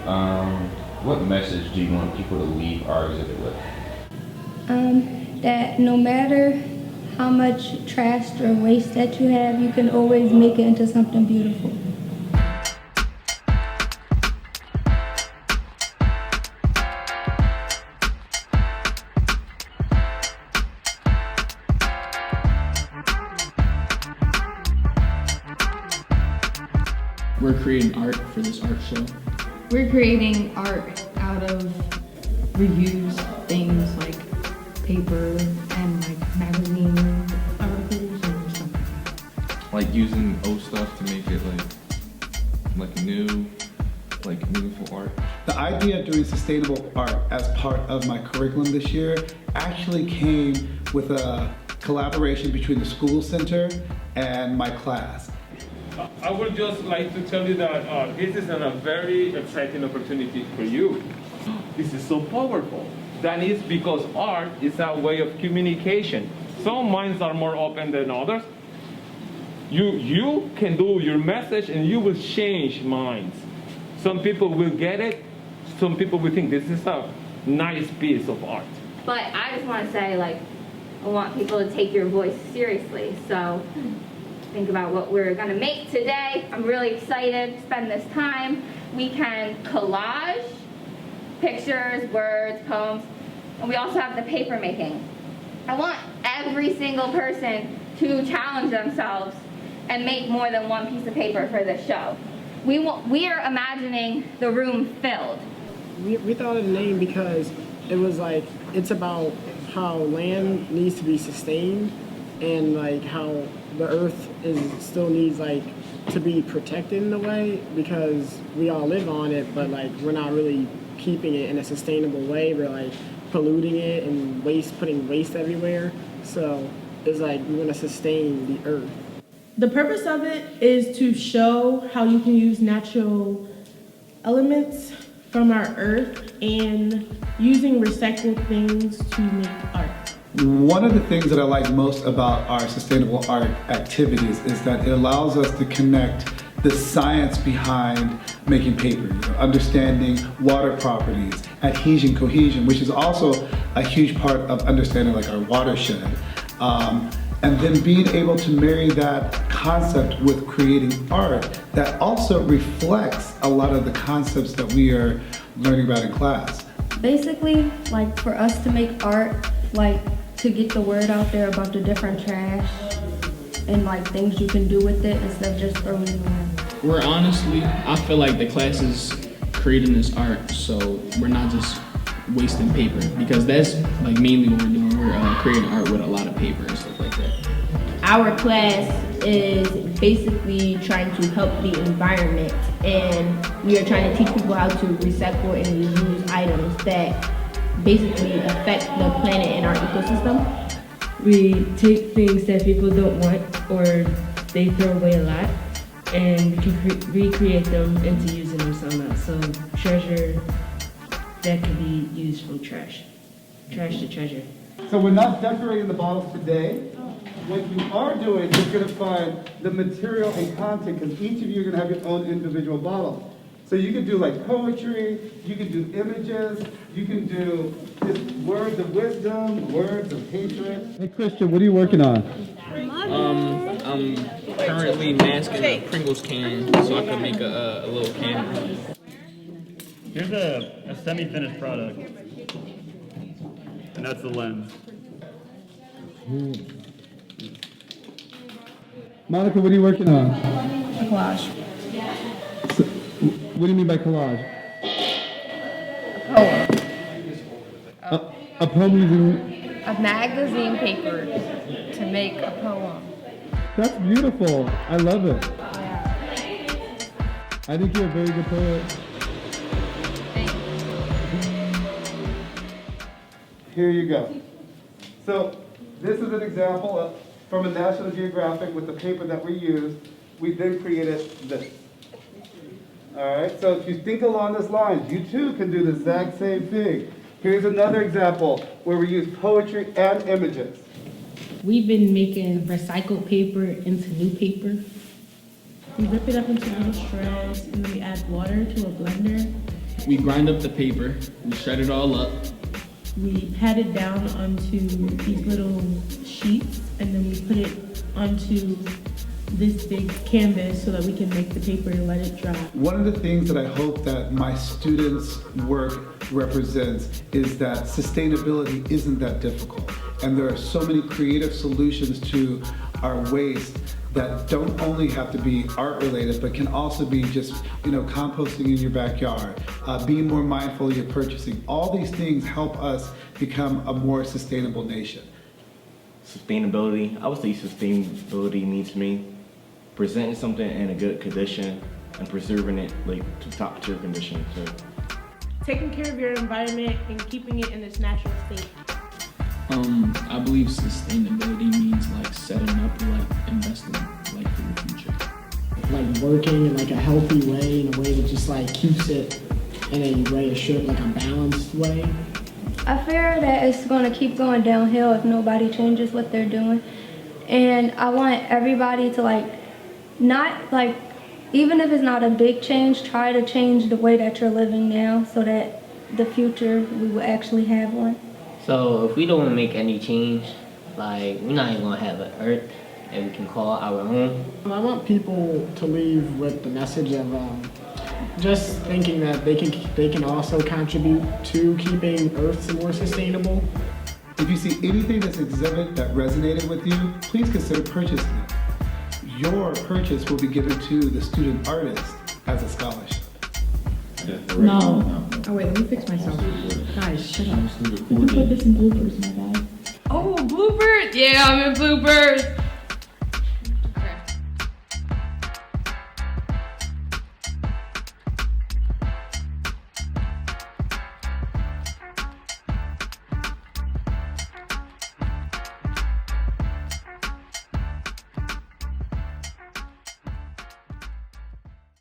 What message do you want people to leave our exhibit with? That no matter how much trash or waste that you have, you can always make it into something beautiful. We're creating art for this art show. We're creating art out of reused things like paper and like magazine articles and stuff. Like using old stuff to make it like new, like meaningful art. The idea of doing sustainable art as part of my curriculum this year actually came with a collaboration between the school center and my class. I would just like to tell you that this is a very exciting opportunity for you. This is so powerful. That is because art is a way of communication. Some minds are more open than others. You can do your message and you will change minds. Some people will get it. Some people will think this is a nice piece of art. But I just want to say, like, I want people to take your voice seriously. So think about what we're going to make today. I'm really excited to spend this time. We can collage pictures, words, poems, and we also have the paper making. I want every single person to challenge themselves and make more than one piece of paper for this show. We are imagining the room filled. We thought of the name because it was like, it's about how land needs to be sustained and like how the earth still needs like to be protected in a way because we all live on it, but like we're not really keeping it in a sustainable way. We're like polluting it and putting waste everywhere. So it's like we want to sustain the earth. The purpose of it is to show how you can use natural elements from our earth and using recycled things to make art. One of the things that I like most about our sustainable art activities is that it allows us to connect the science behind making paper, understanding water properties, adhesion, cohesion, which is also a huge part of understanding like our watershed. And then being able to marry that concept with creating art that also reflects a lot of the concepts that we are learning about in class. Basically, like for us to make art, like to get the word out there about the different trash and like things you can do with it instead of just throwing it away. We're honestly, I feel like the class is creating this art, so we're not just wasting paper because that's like mainly what we're doing. We're creating art with a lot of paper and stuff like that. Our class is basically trying to help the environment, and we are trying to teach people how to recycle and reuse items that basically affect the planet and our ecosystem. We take things that people don't want or they throw away a lot, and we can recreate them into using them somehow. So treasure that can be used from trash to treasure. So we're not decorating the bottles today. What you are doing is going to find the material and content, because each of you are going to have your own individual bottle. So you can do like poetry, you can do images, you can do just words of wisdom, words of hatred. Hey Christian, what are you working on? I'm currently masking a Pringles can so I can make a little camera. Here's a semi-finished product, and that's the lens. Monica, what are you working on? A collage. So, what do you mean by collage? A poem. A poem using... A magazine paper to make a poem. That's beautiful. I love it. Yeah. I think you're a very good poet. Here you go. So this is an example from a National Geographic with the paper that we used. We then created this. All right, so if you think along this line, you too can do the exact same thing. Here's another example where we use poetry and images. We've been making recycled paper into new paper. We rip it up into little strands and then we add water to a blender We grind up the paper, we shred it all up. We pat it down onto these little sheets, and then we put it onto this big canvas so that we can make the paper and let it dry. One of the things that I hope that my students' work represents is that sustainability isn't that difficult. And there are so many creative solutions to our waste that don't only have to be art related, but can also be just, composting in your backyard, being more mindful of your purchasing. All these things help us become a more sustainable nation. Sustainability, I would say sustainability means to me presenting something in a good condition and preserving it to top tier condition too. Taking care of your environment and keeping it in its natural state. I believe sustainability means setting up, investing, for the future. Working in a healthy way, in a way that just keeps it in a way it should, a balanced way. I fear that it's going to keep going downhill if nobody changes what they're doing. And I want everybody to even if it's not a big change, try to change the way that you're living now so that the future we will actually have one. So if we don't make any change, we're not even gonna have an earth that we can call our home. I want people to leave with the message of just thinking that they can also contribute to keeping Earth more sustainable. If you see anything that's exhibit that resonated with you, please consider purchasing it. Your purchase will be given to the student artist as a scholarship. No. Oh wait, let me fix myself. Guys, shut up. You can put this in bloopers, my guy. Oh, bloopers! Yeah, I'm in bloopers.